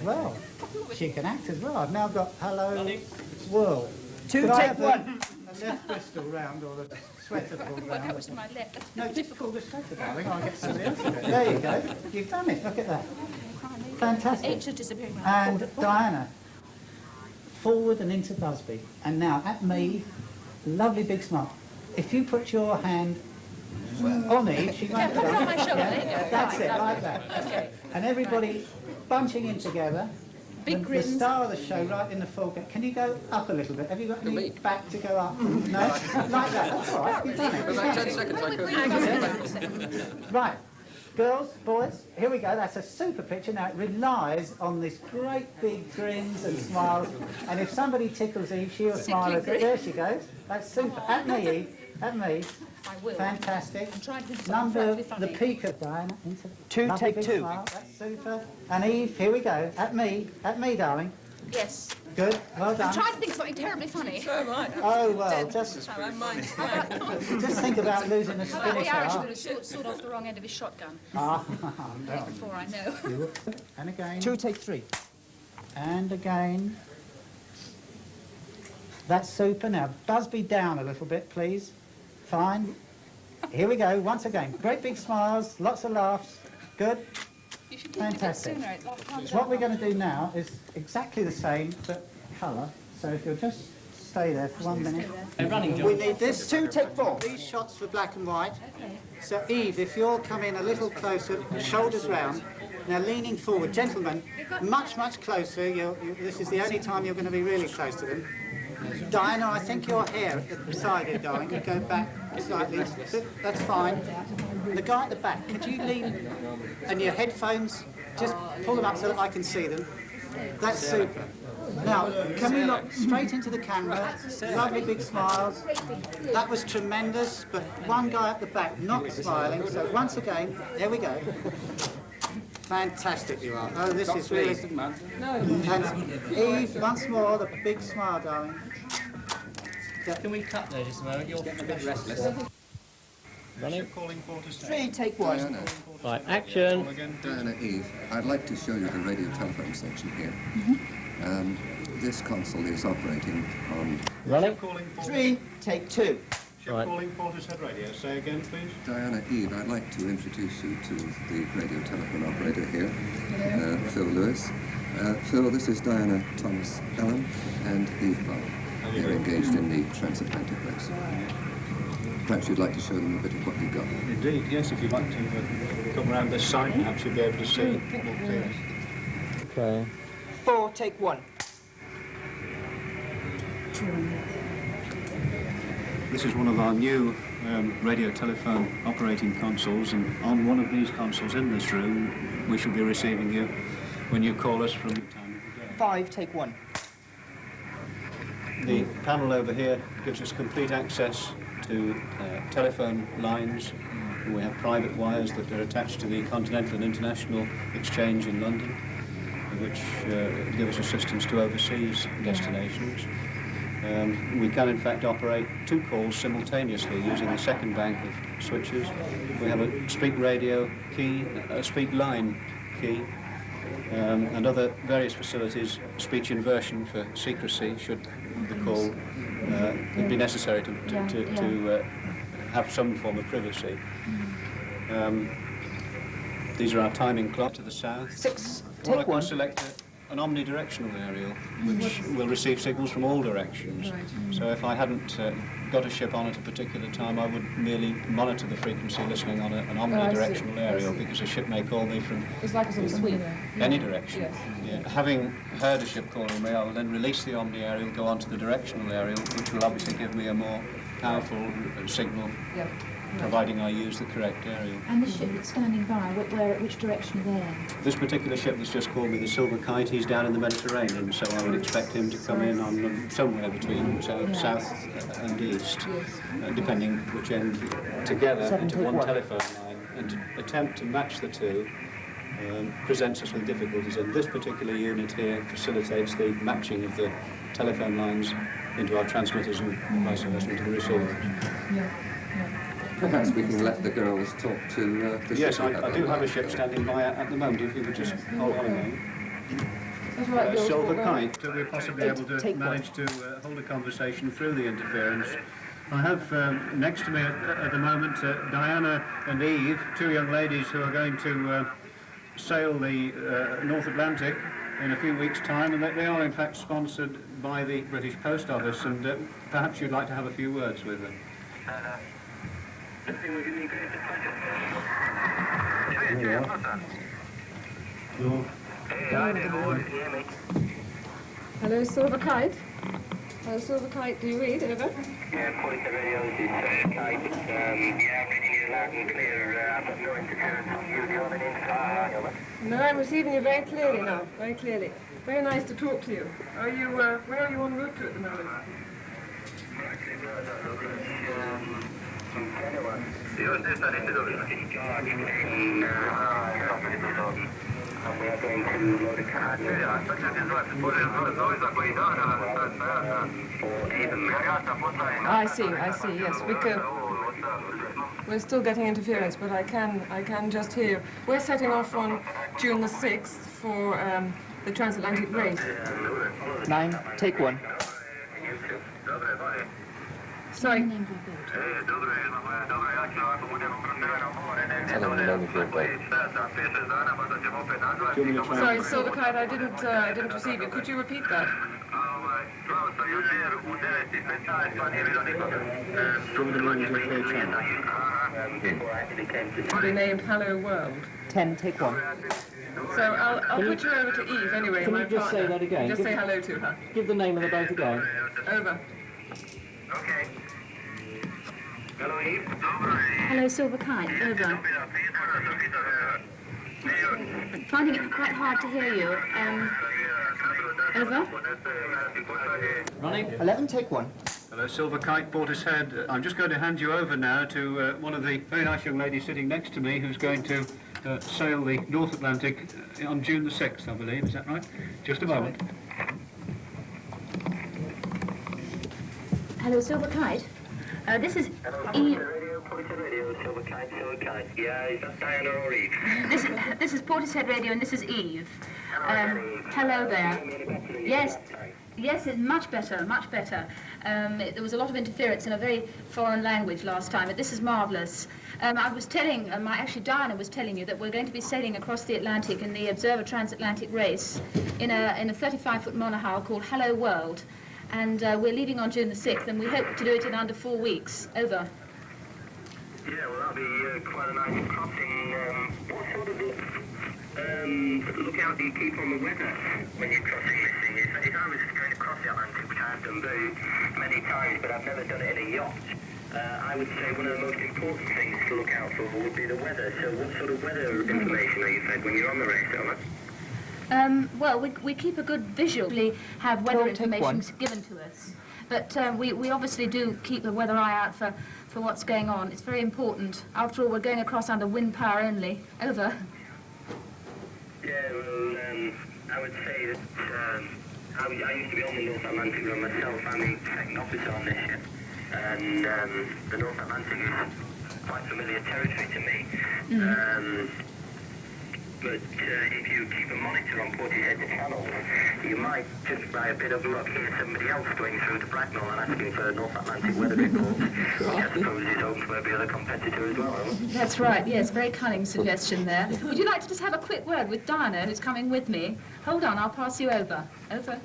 well. She can act as well. I've now got hello world. 2, take 1. A left Bristol round or the sweater pulled round. That was to my left. No, just call the sweater, darling. I'll get somebody else to do it. There you go. You've done it. Look at that. Fantastic. H is disappearing. And Diana, forward and into Busby. And now at me, lovely big smile. If you put your hand on me, she won't put it on my shoulder. There you go. That's it, like that. Okay. And everybody bunching in together. Big The grins. star of the show, right in the foreground. Can you go up a little bit? Have you got any back to go up? No? Like that. That's all right. You've done it. About 10 seconds, I could. Right. Girls, boys, here we go. That's a super picture. Now, it relies on this great big grins and smiles. And if somebody tickles Eve, she'll smile at it. There she goes. That's super. At me, Eve. At me. I will. Fantastic. I'm trying to think of Number, something the funny. peak of Diana. 2, Lovely take big 2. smile. That's super. And Eve, here we go. At me, darling. Yes. Good. Well done. I'm trying to think of something terribly funny. So am I. Oh, well, just think about losing a How about the finisher. Irish going to sawed off the wrong end of his shotgun? Ah, no. Before I know. And again. 2, take 3. And again. That's super. Now, Busby down a little bit, please. Fine. Here we go, once again. Great big smiles, lots of laughs. Good. You should do it a bit Fantastic. sooner. It comes What out. we're going to do now is exactly the same, but colour. So if you'll just stay there for 1 minute. We need this. 2, take 4. These shots for black and white. So Eve, if you'll come in a little closer, shoulders round. Now leaning forward, gentlemen, much closer. This is the only time you're going to be really close to them. Diana, I think your hair at the side here, darling, could go back slightly. That's fine. The guy at the back, could you lean, and your headphones, just pull them up so that I can see them. That's super. Now, can we look straight into the camera? Lovely big smiles. That was tremendous, but one guy at the back not smiling. So once again, there we go. Fantastic you are. Oh, this is really... And Eve, once more, the big smile, darling. Can we cut there just a moment? You're getting a bit restless. Running. 3, take 1. Diana. Right, action. Diana, Eve, I'd like to show you the radio telephone section here. This console is operating on... Running. 3, take 2. Right. Calling Portishead Radio. Say again, please. Diana, Eve, I'd like to introduce you to the radio telephone operator here, Phil Lewis. Phil, this is Diana Thomas Ellen and Eve Bowl. They're engaged in the transatlantic race. Perhaps you'd like to show them a bit of what you've got. Indeed, yes. If you'd like to come around this side, perhaps you'll be able to see more clearly. Okay. 4, take 1. This is one of our new radio telephone operating consoles, and on one of these consoles in this room, we shall be receiving you when you call us from time of the day. 5, take 1. The panel over here gives us complete access to telephone lines. We have private wires that are attached to the Continental and International Exchange in London, which give us assistance to overseas destinations. We can in fact operate 2 calls simultaneously using the second bank of switches. We have a speak radio key, a speak line key, and other various facilities, speech inversion for secrecy should the call be necessary to have some form of privacy. These are our timing clock to the south. 6, Or I take can 1. select an omnidirectional aerial, which will receive signals from all directions. So if I hadn't got a ship on at a particular time, I would merely monitor the frequency listening on an omnidirectional aerial, because a ship may call me from It's like a sort of sweep. any direction. Yes. Yeah. Having heard a ship calling me, I will then release the omni aerial, go on to the directional aerial, which will obviously give me a more powerful signal, Yep. providing I use the correct aerial. And the ship that's standing by, which direction are they in? This particular ship that's just called me the Silver Kite, he's down in the Mediterranean, so I would expect him to come in on somewhere between south and east, depending which end, together into one telephone line, and to attempt to match the two presents us with difficulties, and this particular unit here facilitates the matching of the telephone lines into our transmitters and vice versa into the receivers. Perhaps we can let the girls talk to the Yes, ship. I do have a ship standing by at the moment, if you would just hold on a moment. That's right, George, Silver what, Kite, we're possibly able to Take one. manage to hold a conversation through the interference. I have next to me at the moment Diana and Eve, two young ladies who are going to sail the North Atlantic in a few weeks' time, and they are in fact sponsored by the British Post Office, and perhaps you'd like to have a few words with them. Hello, Silver Kite. Hello, Silver Kite, do you read? Over. Yeah, Portishead radio, this is Kite. Yeah, I'm reading you loud and clear. I've got no interference from you coming in. Over. No, I'm receiving you very clearly now, very clearly. Very nice to talk to you. Are you, where are you en route to at the moment? And we are going to load a car for Avon. I see, yes. We're still getting interference, but I can just hear you. We're setting off on June the 6th for the transatlantic race. 9, take 1. Sorry. Tell them the name of your boat. Sorry, Silver Kite, I didn't receive you. Could you repeat that? To be named Hello World. 10, take 1. So I'll put you over to Eve anyway, Can my you just partner. say that again? Just say hello to her. Give the name of the boat again. Over. Okay. Hello, Eve. Hello, Silver Kite. Over. Finding it quite hard to hear you. Over. Running. 11, take 1. Hello, Silver Kite, Portishead. I'm just going to hand you over now to one of the very nice young ladies sitting next to me who's going to sail the North Atlantic on June the 6th, I believe. Is that right? Just a moment. Hello, Silver Kite. This is Eve. Silver Kite. Yeah, is that Diana or Eve? This is Portishead Radio, and this is Eve. Hello there. Yes, it's much better, much better. There was a lot of interference in a very foreign language last time, but this is marvellous. I was telling, actually Diana was telling you that we're going to be sailing across the Atlantic in the Observer Transatlantic Race in a 35-foot monohull called Hello World. And we're leaving on June the 6th, and we hope to do it in under 4 weeks. Over. Yeah, well, that'll be quite a nice crossing. What sort of lookout do you keep on the weather when you're crossing this thing? If I was going to cross the Atlantic, which I've done very many times, but I've never done it in a yacht, I would say one of the most important things to look out for would be the weather. So what sort of weather information are you fed when you're on the race, Ella? Well, we keep a good visual. We have weather information given to us. But we obviously do keep the weather eye out for what's going on. It's very important. After all, we're going across under wind power only. Over. Yeah, well, I would say that I used to be on the North Atlantic run myself. I'm the second officer on this ship. And the North Atlantic is quite familiar territory to me. But if you keep a monitor on Portishead channel, you might just by a bit of luck hear somebody else going through to Bracknell and asking for a North Atlantic weather report, which I suppose is owned by every other competitor as well. That's right, yes, very cunning suggestion there. Would you like to just have a quick word with Diana, who's coming with me? Hold on, I'll pass you over. Over.